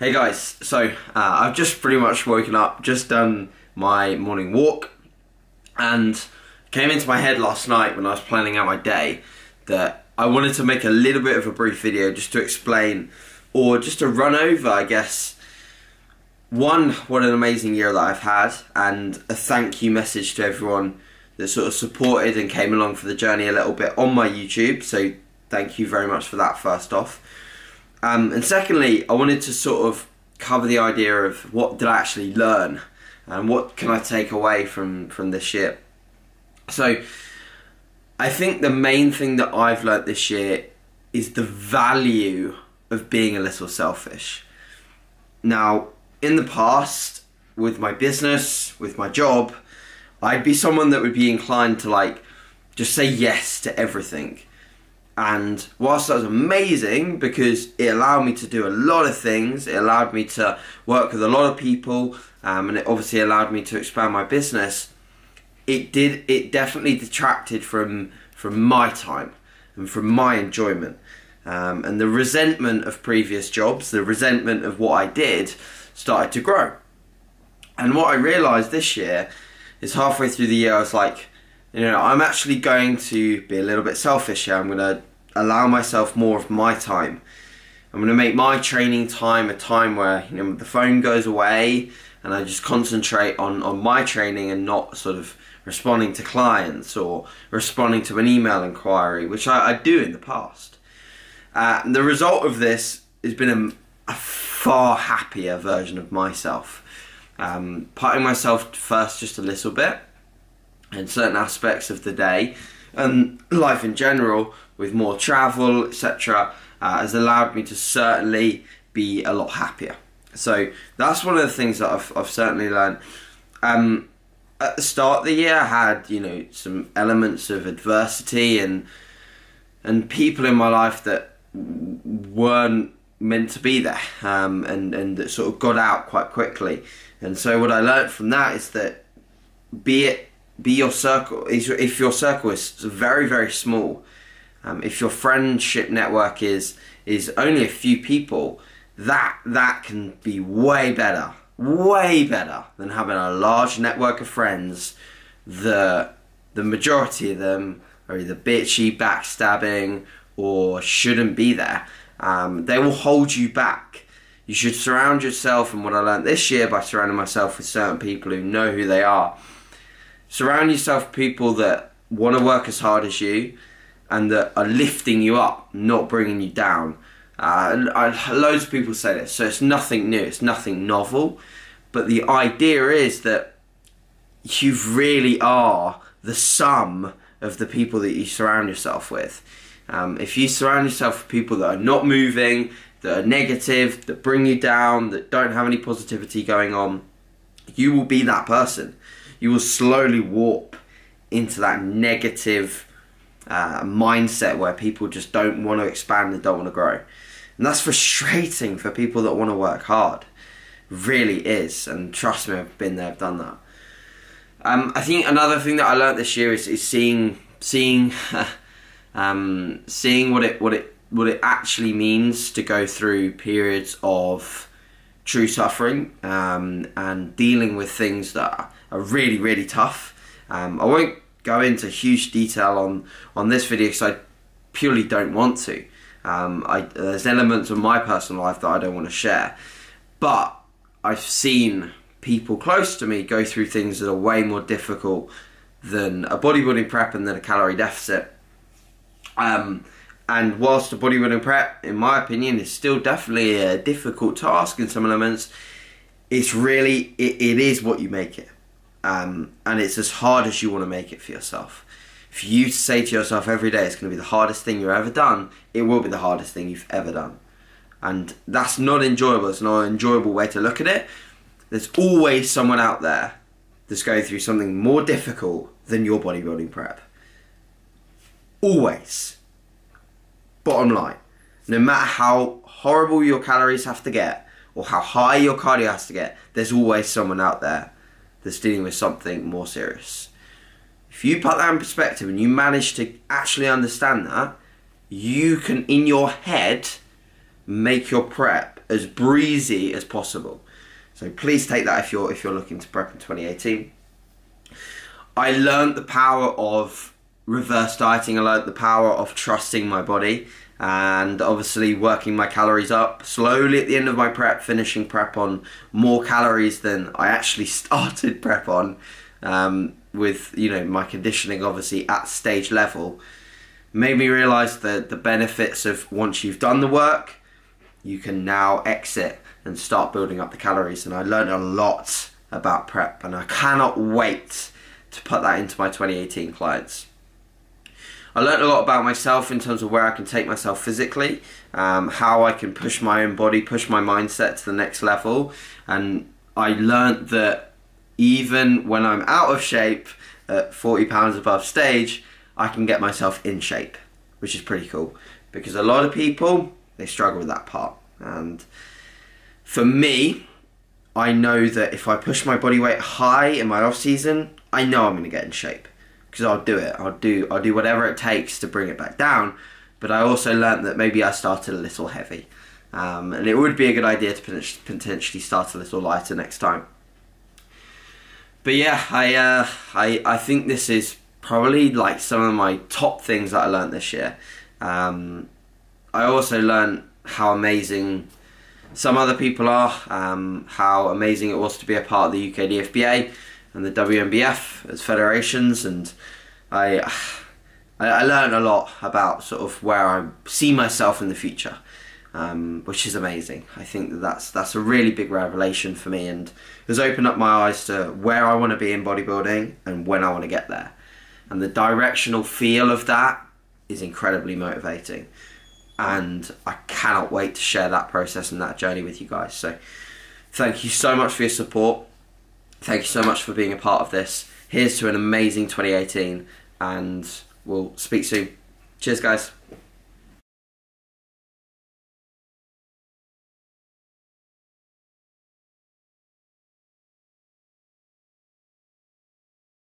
Hey guys, so I've just pretty much woken up, just done my morning walk, and came into my head last night when I was planning out my day that I wanted to make a little bit of a brief video just to explain, or just to run over, I guess, one, what an amazing year that I've had, and a thank you message to everyone that sort of supported and came along for the journey a little bit on my YouTube, so thank you very much for that first off. And secondly, I wanted to sort of cover the idea of what did I actually learn and what can I take away from this year. So I think the main thing that I've learnt this year is the value of being a little selfish. Now, in the past, with my business, with my job, I'd be someone that would be inclined to just say yes to everything. And whilst that was amazing because it allowed me to do a lot of things, it allowed me to work with a lot of people, and it obviously allowed me to expand my business, it definitely detracted from my time and from my enjoyment. And the resentment of previous jobs, the resentment of what I did, started to grow. And what I realised this year is halfway through the year I was like, I'm actually going to be a little bit selfish here. I'm going to allow myself more of my time. I'm going to make my training time a time where the phone goes away and I just concentrate on my training and not sort of responding to clients or responding to an email inquiry, which I do in the past. And the result of this has been a far happier version of myself. Putting myself first just a little bit in certain aspects of the day and life in general, with more travel, etc., has allowed me to certainly be a lot happier. So that's one of the things that I've certainly learned. At the start of the year, I had some elements of adversity and people in my life that weren't meant to be there, and that sort of got out quite quickly. And so what I learned from that is that be your circle. If your circle is very, very small, if your friendship network is only a few people, that can be way better than having a large network of friends. The majority of them are either bitchy, backstabbing, or shouldn't be there. They will hold you back. You should surround yourself, and what I learned this year by surrounding myself with certain people who know who they are. Surround yourself with people that want to work as hard as you and that are lifting you up, not bringing you down. Loads of people say this, so it's nothing new, it's nothing novel, but the idea is that you really are the sum of the people that you surround yourself with. If you surround yourself with people that are not moving, that are negative, that bring you down, that don't have any positivity going on, you will be that person. You will slowly warp into that negative mindset where people just don't want to expand and don't want to grow. And that's frustrating for people that want to work hard. It really is. And trust me, I've been there, I've done that. I think another thing that I learned this year is seeing what it actually means to go through periods of true suffering, and dealing with things that are really, really tough. I won't go into huge detail on this video because I purely don't want to. There's elements of my personal life that I don't want to share, but I've seen people close to me go through things that are way more difficult than a bodybuilding prep and then a calorie deficit. And whilst a bodybuilding prep, in my opinion, is still definitely a difficult task in some elements, it's really, it is what you make it. And it's as hard as you want to make it for yourself. If you say to yourself every day it's going to be the hardest thing you've ever done, it will be the hardest thing you've ever done. And that's not enjoyable. It's not an enjoyable way to look at it. There's always someone out there that's going through something more difficult than your bodybuilding prep. Always. Bottom line. No matter how horrible your calories have to get or how high your cardio has to get, there's always someone out there that's dealing with something more serious. If you put that in perspective and you manage to actually understand that, you can, in your head, make your prep as breezy as possible. So please take that if you're looking to prep in 2018. I learned the power of reverse dieting. I learned the power of trusting my body, and obviously working my calories up slowly at the end of my prep, finishing prep on more calories than I actually started prep on, with, you know, my conditioning obviously at stage level, made me realise the benefits of once you've done the work, you can now exit and start building up the calories. And I learned a lot about prep, and I cannot wait to put that into my 2018 clients. I learned a lot about myself in terms of where I can take myself physically, how I can push my own body, push my mindset to the next level. And I learned that even when I'm out of shape at 40 pounds above stage, I can get myself in shape, which is pretty cool, because a lot of people, they struggle with that part. And for me, I know that if I push my body weight high in my off season, I know I'm going to get in shape, because I'll do it. I'll do whatever it takes to bring it back down. But I also learned that maybe I started a little heavy, and it would be a good idea to potentially start a little lighter next time. But yeah, I think this is probably like some of my top things that I learned this year. I also learned how amazing some other people are, how amazing it was to be a part of the UK DFBA and the WNBF as federations, and I learned a lot about sort of where I see myself in the future, which is amazing. I think that's a really big revelation for me, and has opened up my eyes to where I want to be in bodybuilding and when I want to get there. And the directional feel of that is incredibly motivating. And I cannot wait to share that process and that journey with you guys. So thank you so much for your support. Thank you so much for being a part of this. Here's to an amazing 2018, and we'll speak soon. Cheers, guys.